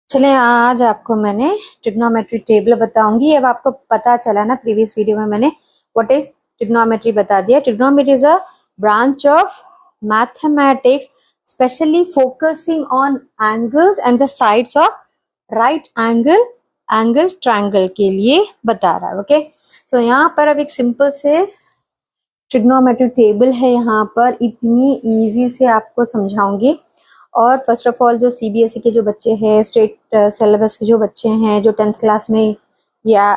चले आज आपको मैंने ट्रिग्नोमेट्री टेबल बताऊंगी। अब आपको पता चला ना, प्रीवियस वीडियो में मैंने व्हाट इज ट्रिग्नोमेट्री बता दिया। Trigonometry is a branch of mathematics specially focusing on angles and the sides of right angle triangle के लिए बता रहा है। ओके, सो यहाँ पर अब एक सिंपल से ट्रिग्नोमेट्री टेबल है, यहाँ पर इतनी इजी से आपको समझाऊंगी। और फर्स्ट ऑफ ऑल जो सीबीएसई के जो बच्चे हैं, स्टेट सिलेबस के जो बच्चे हैं, जो 10th क्लास में या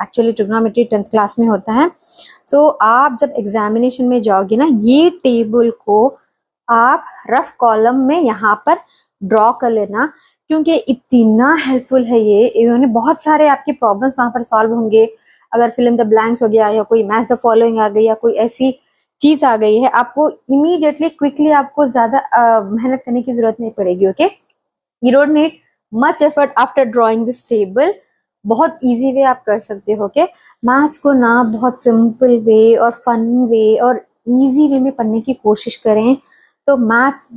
एक्चुअली ट्रिग्नोमेट्री 10th क्लास में होता है, सो आप जब एग्जामिनेशन में जाओगे ना, ये टेबल को आप रफ कॉलम में यहाँ पर ड्रॉ कर लेना, क्योंकि इतना हेल्पफुल है ये। इन्होंने बहुत सारे आपके प्रॉब्लम्स वहां पर सॉल्व होंगे। अगर फिल इन द ब्लैंक्स हो गया या कोई मैच द फॉलोइंग आ गई या कोई ऐसी चीज आ गई है, आपको इमीडिएटली क्विकली आपको ज्यादा मेहनत करने की जरूरत नहीं पड़ेगी। Okay, you don't need much effort after drawing this table. बहुत इजी वे आप कर सकते हो। ओके, मैथ्स को ना बहुत सिंपल वे और फन वे और इजी वे में पढ़ने की कोशिश करें तो maths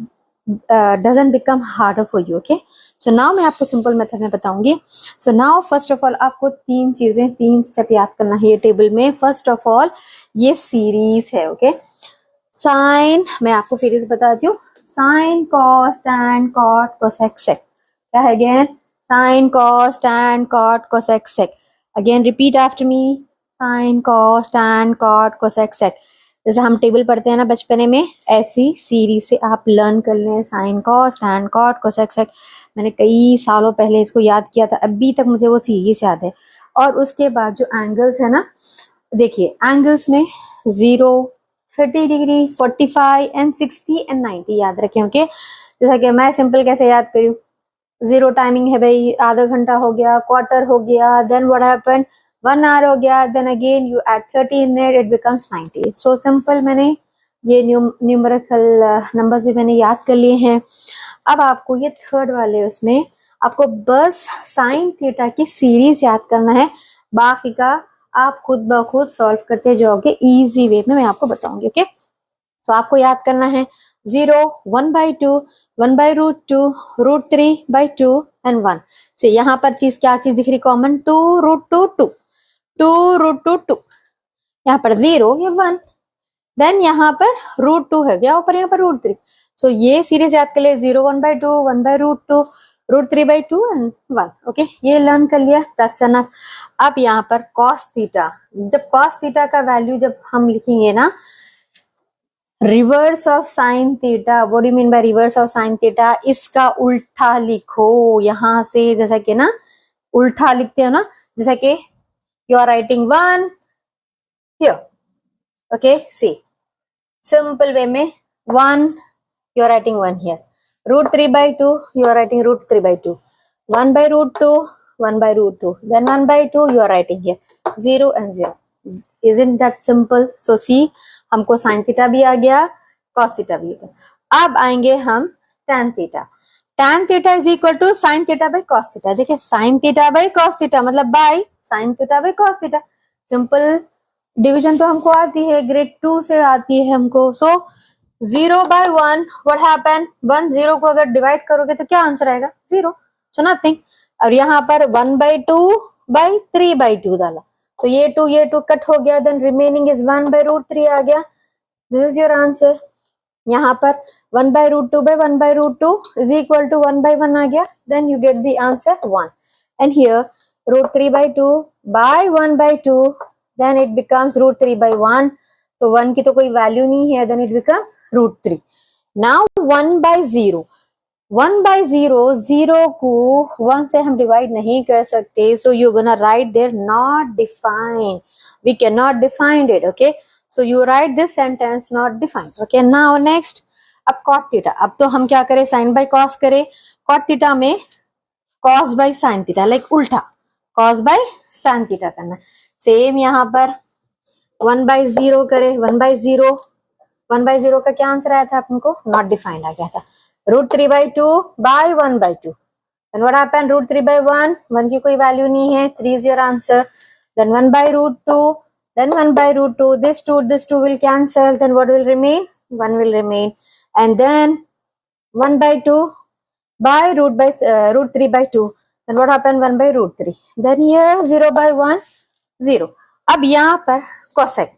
doesn't become harder for you. Okay, so now मैं आपको सिंपल मेथड में बताऊंगी। So now first of all आपको तीन स्टेप याद करना है ये टेबल में। फर्स्ट ऑफ ऑल ये सीरीज है। ओके, साइन, मैं आपको सीरीज बताती हूँ। Sine cos tan cot cosec sec, क्या है again? Sine cos tan cot cosec sec. Again repeat after me, sine cos tan cot cosec सेक। जैसे हम टेबल पढ़ते हैं ना बचपने में, ऐसी सीरीज से आप लर्न कर लें sine cos tan cot cosec sec. मैंने कई सालों पहले इसको याद किया था, अभी तक मुझे वो सीरीज याद है। और उसके बाद जो एंगल्स है ना, देखिए एंगल्स में 0, 30 डिग्री, 45 एंड 60 एंड 90 याद रखें। ओके, जैसा कि मैं सिंपल कैसे याद करूँ, 0 टाइमिंग है भाई, आधा घंटा हो गया, क्वार्टर हो गया, देन व्हाट हैपन, 1 आवर हो गया, then again you add 30 in it, it becomes 90। So simple मैंने ये न्यूमेरिकल नंबर्स भी मैंने याद कर लिए हैं। अब आपको ये थर्ड वाले उसमें आपको बस साइन थीटा की सीरीज याद करना है, बाकी का आप खुद ब खुद सॉल्व करते जाओगे इजी वे में, मैं आपको बताऊंगी। ओके, तो आपको याद करना है 0, 1/2, 1/√2, √3/2 एंड 1 से यहाँ पर क्या चीज दिख रही कॉमन? 2√2, 2 2 यहाँ पर 0 या 1, देन यहाँ पर √2 है गया ऊपर, यहाँ पर √3। सो ये सीरीज याद कर ले, 0, 1/2, 1/√2, √3/2 एंड 1। ओके, ये लर्न कर लिया, दैट्स एनफ। अब यहाँ पर cos थीटा, जब cos थीटा का वैल्यू जब हम लिखेंगे ना, reverse of sine theta, what do you mean by reverse of sine theta? इसका उल्टा लिखो यहाँ से, जैसा कि ना उल्टा लिखते हो ना, जैसा कि you are writing 1 here. Okay, see simple way में 1 you are writing 1 here, √3/2 you are writing √3/2, 1/√2, 1/√2, then 1/2 you are writing here 0 and 0. Isn't that simple? So see, हमको sin थीटा भी आ गया, cos थीटा भी आ गया। अब आएंगे हम tan theta. tan theta is equal to sin theta by cos theta. देखिए sin theta by cos theta मतलब by sin theta by cos theta. Simple division तो हमको आती है, ग्रेड 2 से आती है हमको। सो 0/1 व्हाट हैपन, 1 0 को अगर डिवाइड करोगे तो क्या आंसर आएगा? 0। So nothing. और यहाँ पर 1/2/3/2 डाला तो ये 2 कट हो गया, देन रिमेनिंग इज 1/√3 आ गया। This is your answer. यहाँ पर 1/√2/1/√2 इज इक्वल टू 1/1 आ गया, then you get the answer 1। And here √3/2 by 1/2, then it becomes √3/1। तो 1 की तो कोई वैल्यू नहीं है, देन इट बिकम्स √3। नाउ 1/0, 1/0, 0 को 1 से हम डिवाइड नहीं कर सकते, so you gonna write there not defined, we can not defined it. Okay, so you write this sentence not defined. Okay, now next, अब cot थीटा। अब तो हम क्या करें, sin बाई cos करें। cot थीटा में cos by sin theta, like उल्टा cos by sin theta करना। सेम यहाँ पर 1/0 करे, 1/0, 1/0 का क्या आंसर आया था आपको? नॉट डिफाइंड आ गया था। √3/2 by 1/2, then what happened? √3/1, 1 की कोई वैल्यू नहीं है, 3 is your answer, then 1/√2, then 1/√2, this 2 will cancel, then what will remain? 1 will remain, and then 1/2 by root 3 by 2. Then what happened? 1 by root 3. Then here 0 by 1, 0. अब यहाँ पर cosec,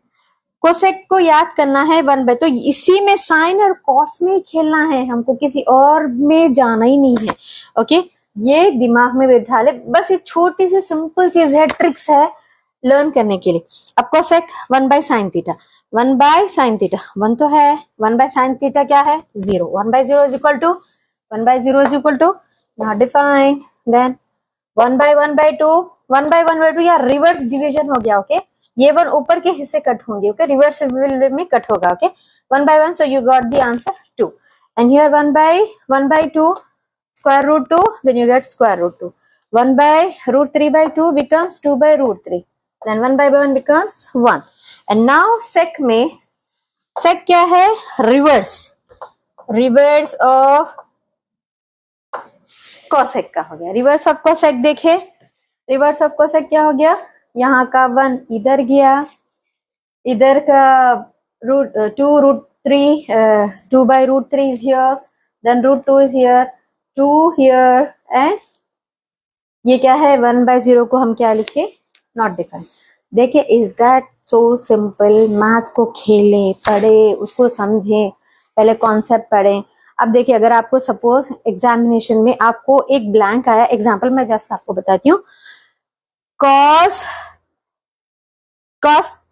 cosec को याद करना है 1 by, तो इसी में साइन और कॉस में खेलना है हमको, किसी और में जाना ही नहीं है। ओके, ये दिमाग में बैठा ले, बस एक छोटी सी सिंपल चीज है, ट्रिक्स है लर्न करने के लिए। अब cosec 1 by sin theta, 1 by sin theta 1 तो है, 1 by sin थीटा क्या है? 0। 1 by 0 is equal to 1 by 0 is equal to not defined. Then 1 by 1 by 2, 1 by 1 by 2 या रिवर्स डिवीजन हो गया। ओके, ये 1 ऊपर के हिस्से कट होंगे। ओके, रिवर्स में कट होगा। Okay, 1 by 1, so you got the answer 2. And here 1 by 2 square root 2, then you get square root 2. 1 by root 3 by 2 becomes 2 by root 3. Then 1 by 1 becomes 1. And now sec में, sec क्या है? Reverse, reverse of cosec का हो गया। Reverse of cosec देखे, reverse of cosec क्या हो गया? यहाँ का 1 इधर गया, इधर का root 2 root 3, 2 by root 3 is here, then root 2 is here, 2 here, and ये क्या है? 1 by 0 को हम क्या लिखे? Not defined. देखिए, is that so simple. Maths को खेलें, पढ़े, उसको समझें, पहले कॉन्सेप्ट पढ़ें। अब देखिए, अगर आपको सपोज एग्जामिनेशन में आपको एक ब्लैंक आया, एग्जाम्पल मैं जस्ट आपको बताती हूँ, cos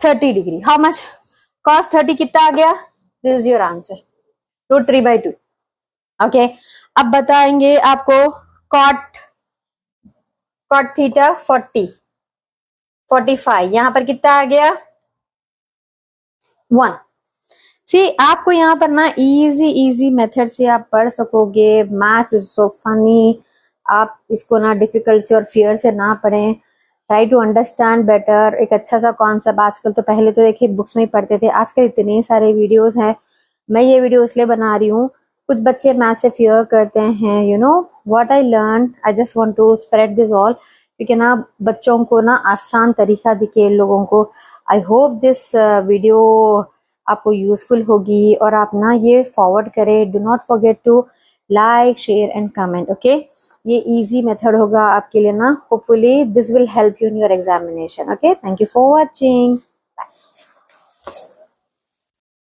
30 degree, how much? cos 30 कितना आ गया? This is your answer, root 3 by 2। Okay, अब बताएंगे आपको cot थीटा 45, यहां पर कितना आ गया? 1। सी, आपको यहाँ पर ना इजी मेथड से आप पढ़ सकोगे। मैथ्स इज सो फनी, आप इसको ना डिफिकल्ट से और फियर से ना पढ़ें, ट्राई टू अंडरस्टैंड बेटर। एक अच्छा सा कॉन्सेप्ट, आजकल तो, पहले तो देखिए बुक्स में ही पढ़ते थे, आजकल इतने सारे वीडियोस हैं। मैं ये वीडियो इसलिए बना रही हूँ, कुछ बच्चे मैथ से फियर करते हैं। You know what I learn, I just want to spread this all, क्योंकि ना बच्चों को ना आसान तरीका दिखे लोगों को। आई होप दिस वीडियो आपको यूजफुल होगी और आप ना ये फॉरवर्ड करें। Do not forget to like, share and comment. Okay, ये इजी मेथड होगा आपके लिए ना, hopefully this will help you in your examination. Okay, thank you for watching.